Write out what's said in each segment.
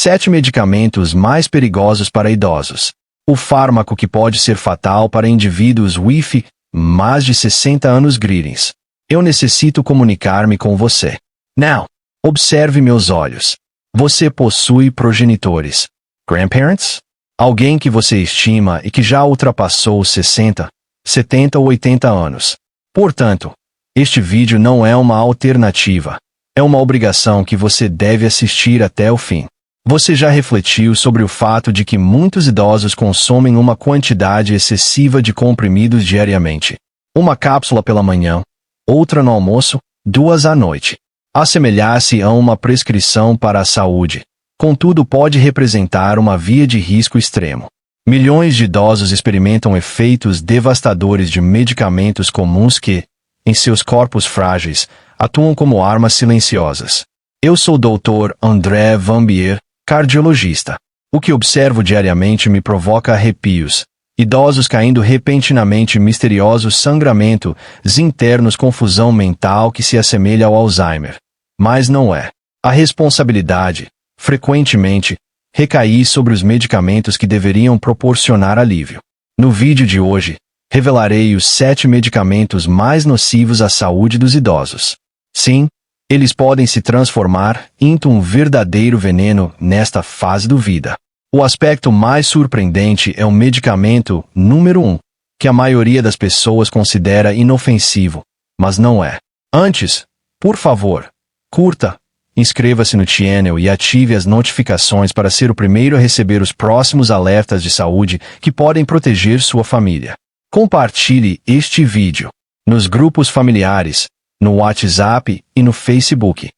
7 medicamentos mais perigosos para idosos. O fármaco que pode ser fatal para indivíduos with mais de 60 anos greetings. Eu necessito comunicar-me com você. Now, observe meus olhos. Você possui progenitores. Grandparents? Alguém que você estima e que já ultrapassou os 60, 70 ou 80 anos. Portanto, este vídeo não é uma alternativa. É uma obrigação que você deve assistir até o fim. Você já refletiu sobre o fato de que muitos idosos consomem uma quantidade excessiva de comprimidos diariamente? Uma cápsula pela manhã, outra no almoço, 2 à noite. Assemelhar-se a uma prescrição para a saúde. Contudo, pode representar uma via de risco extremo. Milhões de idosos experimentam efeitos devastadores de medicamentos comuns que, em seus corpos frágeis, atuam como armas silenciosas. Eu sou o Dr. André Vambier, cardiologista. O que observo diariamente me provoca arrepios. Idosos caindo repentinamente, misteriosos sangramentos internos, confusão mental que se assemelha ao Alzheimer. Mas não é. A responsabilidade, frequentemente, recai sobre os medicamentos que deveriam proporcionar alívio. No vídeo de hoje, revelarei os 7 medicamentos mais nocivos à saúde dos idosos. Sim, eles podem se transformar em um verdadeiro veneno nesta fase da vida. O aspecto mais surpreendente é o medicamento número 1, que a maioria das pessoas considera inofensivo, mas não é. Antes, por favor, curta, inscreva-se no channel e ative as notificações para ser o primeiro a receber os próximos alertas de saúde que podem proteger sua família. Compartilhe este vídeo nos grupos familiares, no WhatsApp e no Facebook.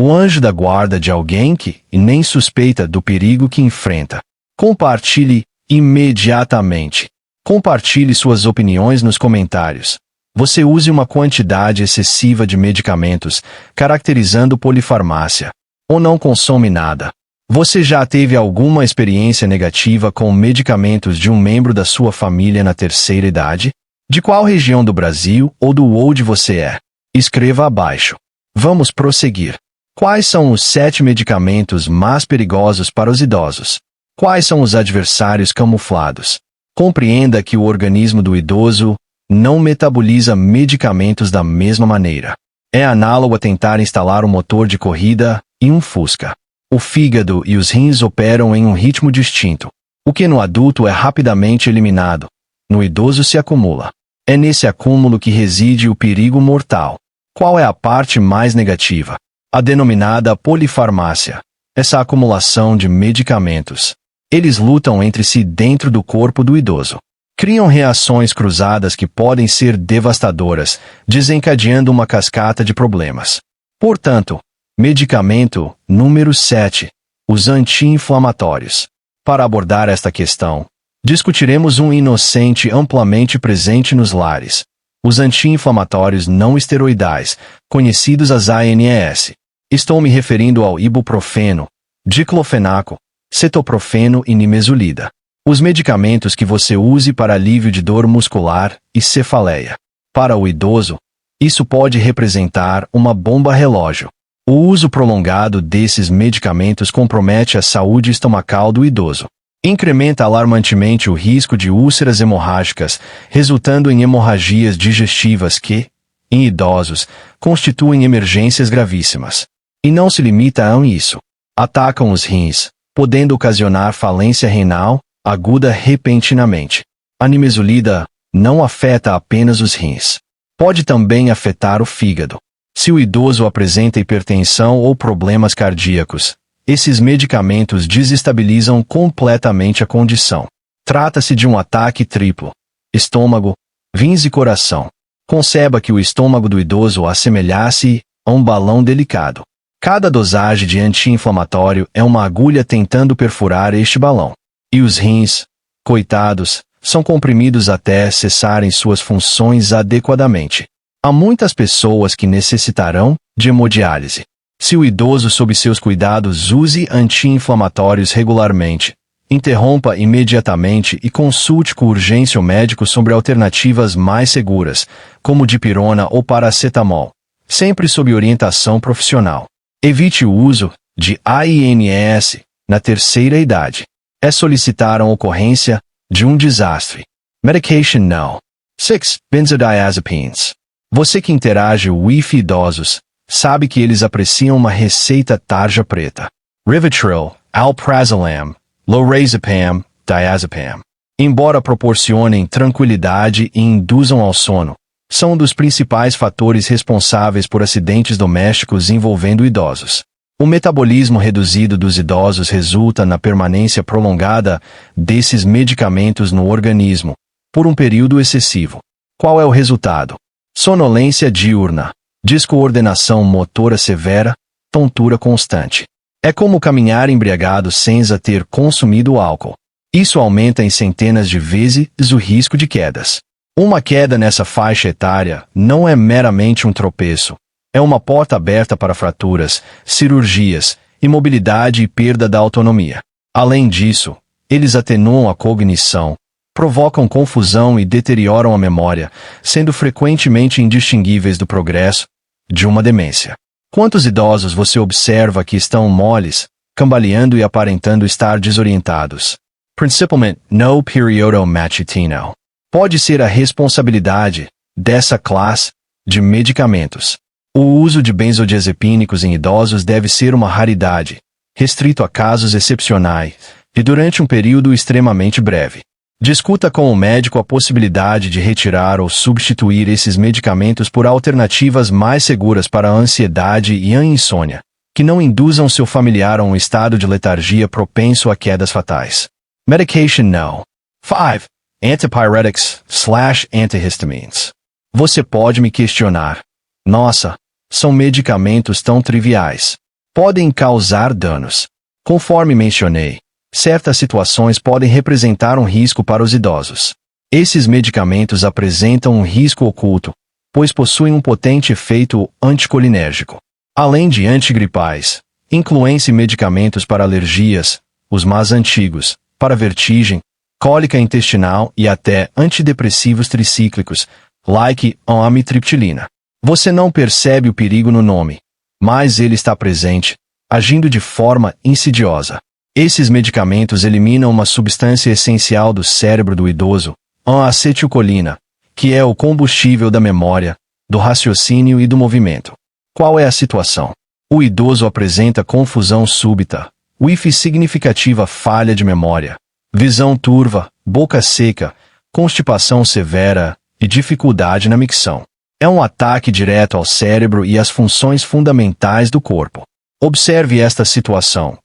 O anjo da guarda de alguém que nem suspeita do perigo que enfrenta. Compartilhe imediatamente. Compartilhe suas opiniões nos comentários. Você use uma quantidade excessiva de medicamentos, caracterizando polifarmácia. Ou não consome nada. Você já teve alguma experiência negativa com medicamentos de um membro da sua família na terceira idade? De qual região do Brasil ou do world você é? Escreva abaixo. Vamos prosseguir. Quais são os 7 medicamentos mais perigosos para os idosos? Quais são os adversários camuflados? Compreenda que o organismo do idoso não metaboliza medicamentos da mesma maneira. É análogo a tentar instalar um motor de corrida em um Fusca. O fígado e os rins operam em um ritmo distinto. O que no adulto é rapidamente eliminado, no idoso se acumula. É nesse acúmulo que reside o perigo mortal. Qual é a parte mais negativa? A denominada polifarmácia. Essa acumulação de medicamentos. Eles lutam entre si dentro do corpo do idoso. Criam reações cruzadas que podem ser devastadoras, desencadeando uma cascata de problemas. Portanto, medicamento número 7. Os anti-inflamatórios. Para abordar esta questão, discutiremos um inocente amplamente presente nos lares. Os anti-inflamatórios não esteroidais, conhecidos as ANES. Estou me referindo ao ibuprofeno, diclofenaco, cetoprofeno e nimesulida. Os medicamentos que você use para alívio de dor muscular e cefaleia. Para o idoso, isso pode representar uma bomba relógio. O uso prolongado desses medicamentos compromete a saúde estomacal do idoso. Incrementa alarmantemente o risco de úlceras hemorrágicas, resultando em hemorragias digestivas que, em idosos, constituem emergências gravíssimas. E não se limita a isso. Atacam os rins, podendo ocasionar falência renal aguda repentinamente. A nimesulida não afeta apenas os rins. Pode também afetar o fígado. Se o idoso apresenta hipertensão ou problemas cardíacos, esses medicamentos desestabilizam completamente a condição. Trata-se de um ataque triplo. Estômago, rins e coração. Conceba que o estômago do idoso assemelhasse a um balão delicado. Cada dosagem de anti-inflamatório é uma agulha tentando perfurar este balão. E os rins, coitados, são comprimidos até cessarem suas funções adequadamente. Há muitas pessoas que necessitarão de hemodiálise. Se o idoso sob seus cuidados use anti-inflamatórios regularmente, interrompa imediatamente e consulte com urgência o médico sobre alternativas mais seguras, como dipirona ou paracetamol, sempre sob orientação profissional. Evite o uso de AINES na terceira idade. É solicitar a ocorrência de um desastre. Medication no. 6. Benzodiazepines. Você que interage Wi-Fi idosos, sabe que eles apreciam uma receita tarja preta. Rivotril, alprazolam, lorazepam, diazepam. Embora proporcionem tranquilidade e induzam ao sono, são um dos principais fatores responsáveis por acidentes domésticos envolvendo idosos. O metabolismo reduzido dos idosos resulta na permanência prolongada desses medicamentos no organismo, por um período excessivo. Qual é o resultado? Sonolência diurna, descoordenação motora severa, tontura constante. É como caminhar embriagado sem ter consumido álcool. Isso aumenta em centenas de vezes o risco de quedas. Uma queda nessa faixa etária não é meramente um tropeço. É uma porta aberta para fraturas, cirurgias, imobilidade e perda da autonomia. Além disso, eles atenuam a cognição, provocam confusão e deterioram a memória, sendo frequentemente indistinguíveis do progresso de uma demência. Quantos idosos você observa que estão moles, cambaleando e aparentando estar desorientados? Principalmente no período matutino. Pode ser a responsabilidade dessa classe de medicamentos. O uso de benzodiazepínicos em idosos deve ser uma raridade, restrito a casos excepcionais e durante um período extremamente breve. Discuta com o médico a possibilidade de retirar ou substituir esses medicamentos por alternativas mais seguras para a ansiedade e a insônia, que não induzam seu familiar a um estado de letargia propenso a quedas fatais. Medication no. 5. Antipyretics/antihistamines. Você pode me questionar. Nossa, são medicamentos tão triviais. Podem causar danos. Conforme mencionei, certas situações podem representar um risco para os idosos. Esses medicamentos apresentam um risco oculto, pois possuem um potente efeito anticolinérgico. Além de antigripais, incluem-se medicamentos para alergias, os mais antigos, para vertigem, cólica intestinal e até antidepressivos tricíclicos, like a amitriptilina. Você não percebe o perigo no nome, mas ele está presente, agindo de forma insidiosa. Esses medicamentos eliminam uma substância essencial do cérebro do idoso, a acetilcolina, que é o combustível da memória, do raciocínio e do movimento. Qual é a situação? O idoso apresenta confusão súbita, Wi-Fi significativa falha de memória, visão turva, boca seca, constipação severa e dificuldade na micção. É um ataque direto ao cérebro e às funções fundamentais do corpo. Observe esta situação.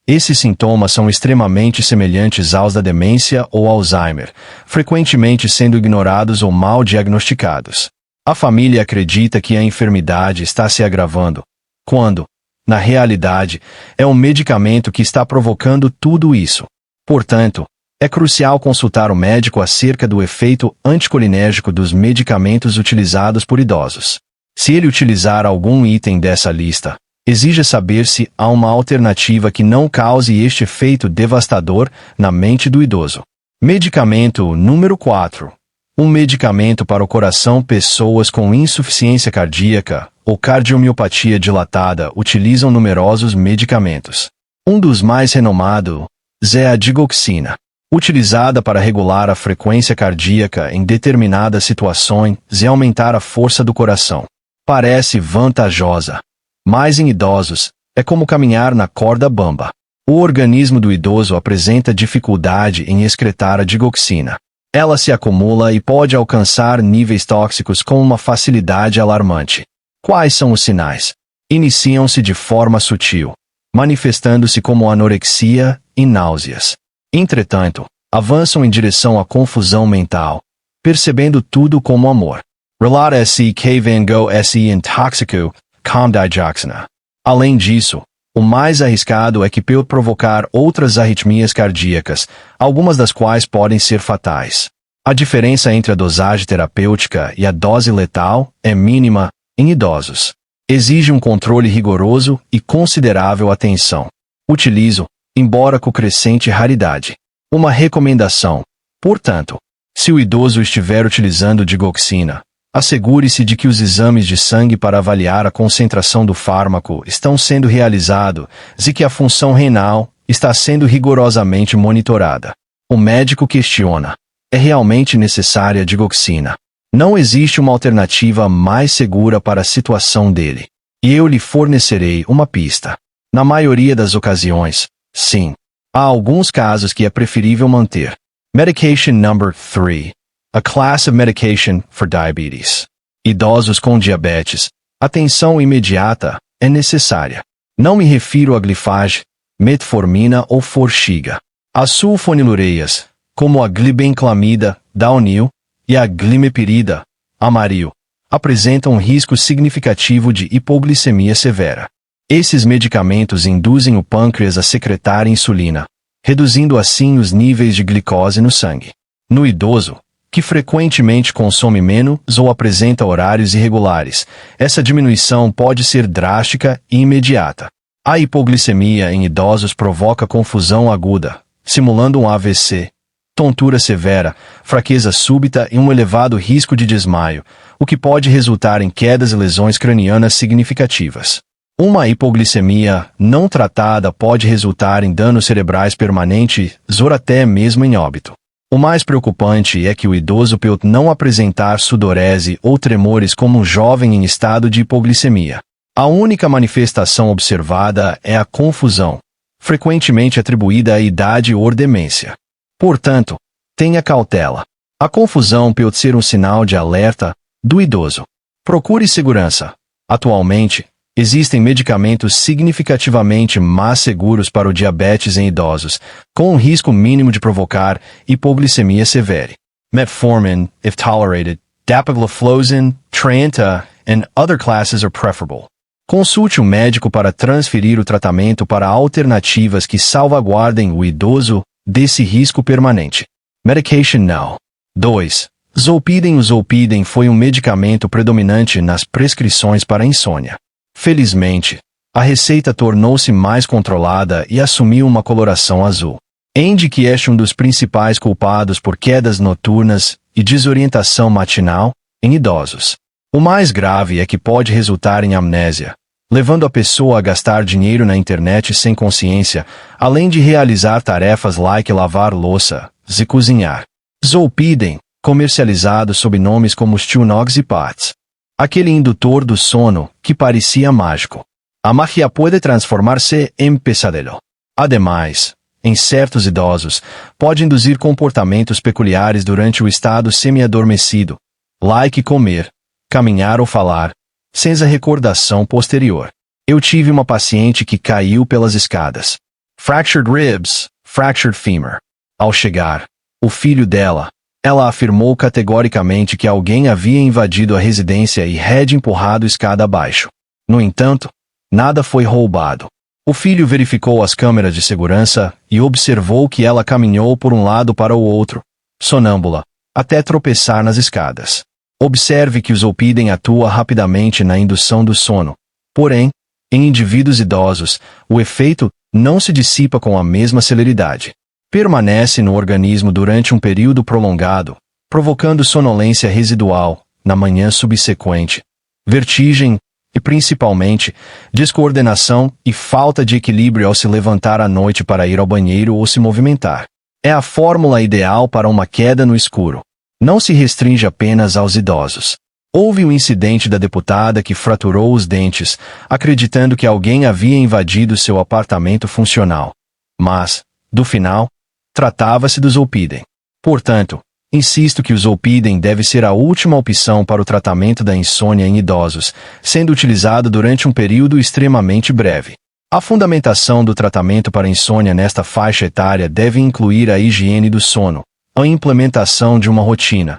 Esses sintomas são extremamente semelhantes aos da demência ou Alzheimer, frequentemente sendo ignorados ou mal diagnosticados. A família acredita que a enfermidade está se agravando, quando, na realidade, é um medicamento que está provocando tudo isso. Portanto, é crucial consultar o médico acerca do efeito anticolinérgico dos medicamentos utilizados por idosos. Se ele utilizar algum item dessa lista, exija saber se há uma alternativa que não cause este efeito devastador na mente do idoso. Medicamento número 4. Um medicamento para o coração. Pessoas com insuficiência cardíaca ou cardiomiopatia dilatada utilizam numerosos medicamentos. Um dos mais renomados é a digoxina, utilizada para regular a frequência cardíaca em determinadas situações e aumentar a força do coração. Parece vantajosa, mas em idosos, é como caminhar na corda bamba. O organismo do idoso apresenta dificuldade em excretar a digoxina. Ela se acumula e pode alcançar níveis tóxicos com uma facilidade alarmante. Quais são os sinais? Iniciam-se de forma sutil, manifestando-se como anorexia e náuseas. Entretanto, avançam em direção à confusão mental, percebendo tudo como amor. Relata se que Van Gogh se intoxicou com digoxina. Além disso, o mais arriscado é que pode provocar outras arritmias cardíacas, algumas das quais podem ser fatais. A diferença entre a dosagem terapêutica e a dose letal é mínima em idosos. Exige um controle rigoroso e considerável atenção. Utilizo, embora com crescente raridade. Uma recomendação. Portanto, se o idoso estiver utilizando digoxina, Assegure-se de que os exames de sangue para avaliar a concentração do fármaco estão sendo realizados e que a função renal está sendo rigorosamente monitorada. O médico questiona: é realmente necessária a digoxina? Não existe uma alternativa mais segura para a situação dele. E eu lhe fornecerei uma pista. Na maioria das ocasiões, sim. Há alguns casos que é preferível manter. Medication number 3. A class of medication for diabetes. Idosos com diabetes. Atenção imediata é necessária. Não me refiro a glifage, metformina ou forxiga. As sulfonilureias, como a glibenclamida, Daunil, e a glimepirida, Amaryl, apresentam um risco significativo de hipoglicemia severa. Esses medicamentos induzem o pâncreas a secretar insulina, reduzindo assim os níveis de glicose no sangue. No idoso, que frequentemente consome menos ou apresenta horários irregulares, essa diminuição pode ser drástica e imediata. A hipoglicemia em idosos provoca confusão aguda, simulando um AVC, tontura severa, fraqueza súbita e um elevado risco de desmaio, o que pode resultar em quedas e lesões cranianas significativas. Uma hipoglicemia não tratada pode resultar em danos cerebrais permanentes ou até mesmo em óbito. O mais preocupante é que o idoso pode não apresentar sudorese ou tremores como um jovem em estado de hipoglicemia. A única manifestação observada é a confusão, frequentemente atribuída à idade ou demência. Portanto, tenha cautela. A confusão pode ser um sinal de alerta do idoso. Procure segurança. Atualmente, existem medicamentos significativamente mais seguros para o diabetes em idosos, com um risco mínimo de provocar hipoglicemia severa. Metformin, if tolerated, dapagliflozin, Trienta, and other classes are preferable. Consulte um médico para transferir o tratamento para alternativas que salvaguardem o idoso desse risco permanente. Medication now. 2. Zolpidem. O Zolpidem foi um medicamento predominante nas prescrições para insônia. Felizmente, a receita tornou-se mais controlada e assumiu uma coloração azul. Andy, que é um dos principais culpados por quedas noturnas e desorientação matinal em idosos. O mais grave é que pode resultar em amnésia, levando a pessoa a gastar dinheiro na internet sem consciência, além de realizar tarefas like lavar louça e cozinhar. Zolpidem, comercializado sob nomes como Stilnox e Pats. Aquele indutor do sono que parecia mágico. A magia pode transformar-se em pesadelo. Ademais, em certos idosos, pode induzir comportamentos peculiares durante o estado semi-adormecido, like comer, caminhar ou falar, sem a recordação posterior. Eu tive uma paciente que caiu pelas escadas. Fractured ribs, fractured femur. Ao chegar, o filho dela, ela afirmou categoricamente que alguém havia invadido a residência e empurrado escada abaixo. No entanto, nada foi roubado. O filho verificou as câmeras de segurança e observou que ela caminhou por um lado para o outro, sonâmbula, até tropeçar nas escadas. Observe que o Zolpidem atua rapidamente na indução do sono. Porém, em indivíduos idosos, o efeito não se dissipa com a mesma celeridade. Permanece no organismo durante um período prolongado, provocando sonolência residual na manhã subsequente, vertigem e, principalmente, descoordenação e falta de equilíbrio ao se levantar à noite para ir ao banheiro ou se movimentar. É a fórmula ideal para uma queda no escuro. Não se restringe apenas aos idosos. Houve um incidente da deputada que fraturou os dentes, acreditando que alguém havia invadido seu apartamento funcional. Mas, do final, tratava-se do Zolpidem. Portanto, insisto que o Zolpidem deve ser a última opção para o tratamento da insônia em idosos, sendo utilizado durante um período extremamente breve. A fundamentação do tratamento para insônia nesta faixa etária deve incluir a higiene do sono, a implementação de uma rotina.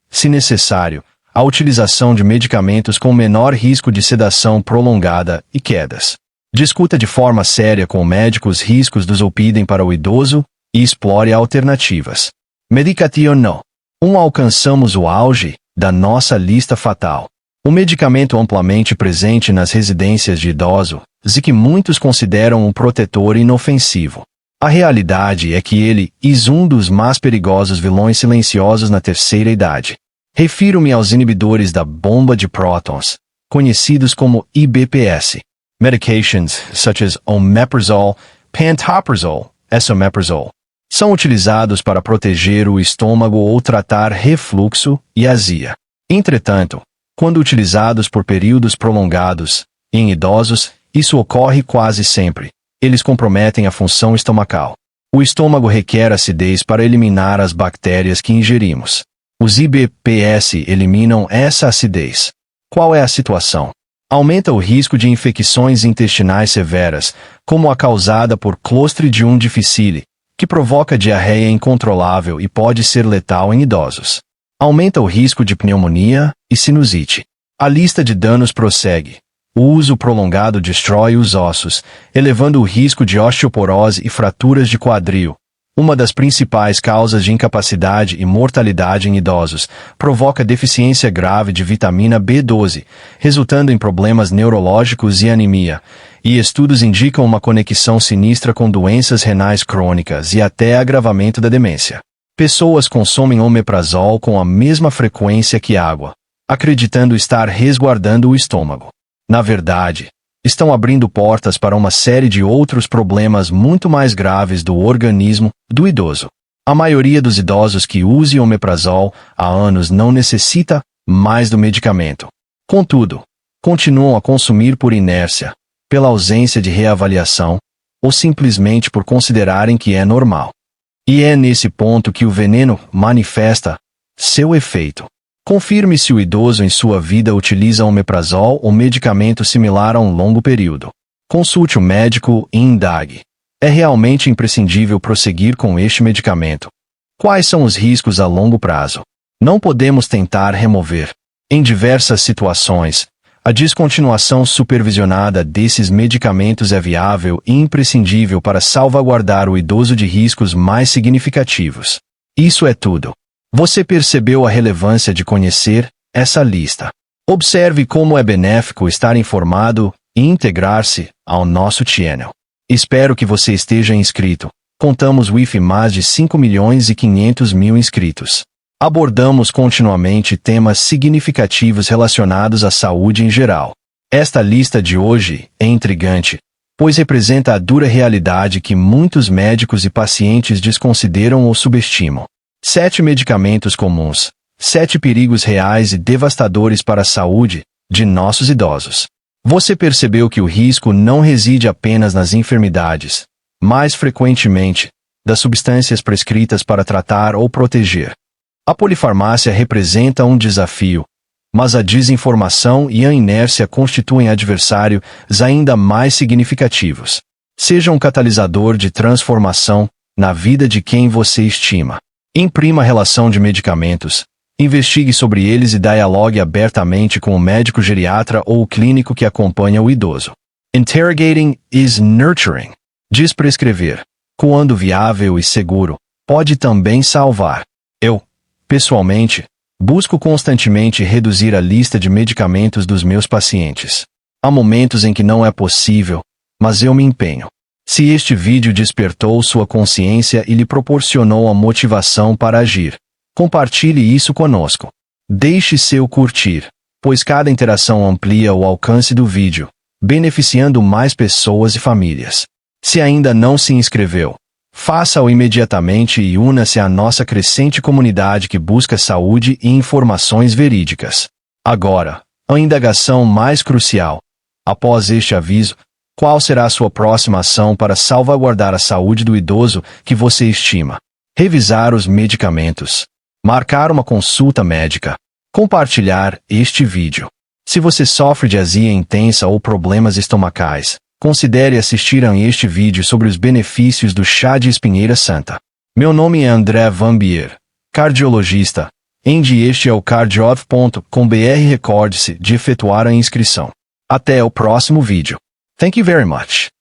Se necessário, a utilização de medicamentos com menor risco de sedação prolongada e quedas. Discuta de forma séria com o médico os riscos do Zolpidem para o idoso e explore alternativas. Medication no. 1. Alcançamos o auge da nossa lista fatal. Um medicamento amplamente presente nas residências de idosos e que muitos consideram um protetor inofensivo. A realidade é que ele é um dos mais perigosos vilões silenciosos na terceira idade. Refiro-me aos inibidores da bomba de prótons, conhecidos como IBPS. Medications such as omeprazole, pantoprazole, esomeprazole são utilizados para proteger o estômago ou tratar refluxo e azia. Entretanto, quando utilizados por períodos prolongados, em idosos, isso ocorre quase sempre. Eles comprometem a função estomacal. O estômago requer acidez para eliminar as bactérias que ingerimos. Os IBPS eliminam essa acidez. Qual é a situação? Aumenta o risco de infecções intestinais severas, como a causada por Clostridium difficile, que provoca diarreia incontrolável e pode ser letal em idosos. Aumenta o risco de pneumonia e sinusite. A lista de danos prossegue. O uso prolongado destrói os ossos, elevando o risco de osteoporose e fraturas de quadril. Uma das principais causas de incapacidade e mortalidade em idosos provoca deficiência grave de vitamina B12, resultando em problemas neurológicos e anemia, e estudos indicam uma conexão sinistra com doenças renais crônicas e até agravamento da demência. Pessoas consomem omeprazol com a mesma frequência que água, acreditando estar resguardando o estômago. Na verdade, estão abrindo portas para uma série de outros problemas muito mais graves do organismo do idoso. A maioria dos idosos que usam omeprazol há anos não necessita mais do medicamento. Contudo, continuam a consumir por inércia, pela ausência de reavaliação, ou simplesmente por considerarem que é normal. E é nesse ponto que o veneno manifesta seu efeito. Confirme se o idoso em sua vida utiliza omeprazol ou medicamento similar a um longo período. Consulte o médico e indague. É realmente imprescindível prosseguir com este medicamento? Quais são os riscos a longo prazo? Não podemos tentar remover. Em diversas situações, a descontinuação supervisionada desses medicamentos é viável e imprescindível para salvaguardar o idoso de riscos mais significativos. Isso é tudo. Você percebeu a relevância de conhecer essa lista. Observe como é benéfico estar informado e integrar-se ao nosso channel. Espero que você esteja inscrito. Contamos with mais de 5.500.000 inscritos. Abordamos continuamente temas significativos relacionados à saúde em geral. Esta lista de hoje é intrigante, pois representa a dura realidade que muitos médicos e pacientes desconsideram ou subestimam. 7 medicamentos comuns, 7 perigos reais e devastadores para a saúde de nossos idosos. Você percebeu que o risco não reside apenas nas enfermidades, mais frequentemente, das substâncias prescritas para tratar ou proteger. A polifarmácia representa um desafio, mas a desinformação e a inércia constituem adversários ainda mais significativos. Seja um catalisador de transformação na vida de quem você estima. Imprima a relação de medicamentos, investigue sobre eles e dialogue abertamente com o médico geriatra ou o clínico que acompanha o idoso. Interrogating is nurturing. Desprescrever, quando viável e seguro, pode também salvar. Eu, pessoalmente, busco constantemente reduzir a lista de medicamentos dos meus pacientes. Há momentos em que não é possível, mas eu me empenho. Se este vídeo despertou sua consciência e lhe proporcionou a motivação para agir, compartilhe isso conosco. Deixe seu curtir, pois cada interação amplia o alcance do vídeo, beneficiando mais pessoas e famílias. Se ainda não se inscreveu, faça-o imediatamente e una-se à nossa crescente comunidade que busca saúde e informações verídicas. Agora, a indagação mais crucial. Após este aviso, qual será a sua próxima ação para salvaguardar a saúde do idoso que você estima? Revisar os medicamentos. Marcar uma consulta médica. Compartilhar este vídeo. Se você sofre de azia intensa ou problemas estomacais, considere assistir a este vídeo sobre os benefícios do chá de espinheira santa. Meu nome é André Van Bier, cardiologista. Este é o cardiof.com.br. Recorde-se de efetuar a inscrição. Até o próximo vídeo. Thank you very much.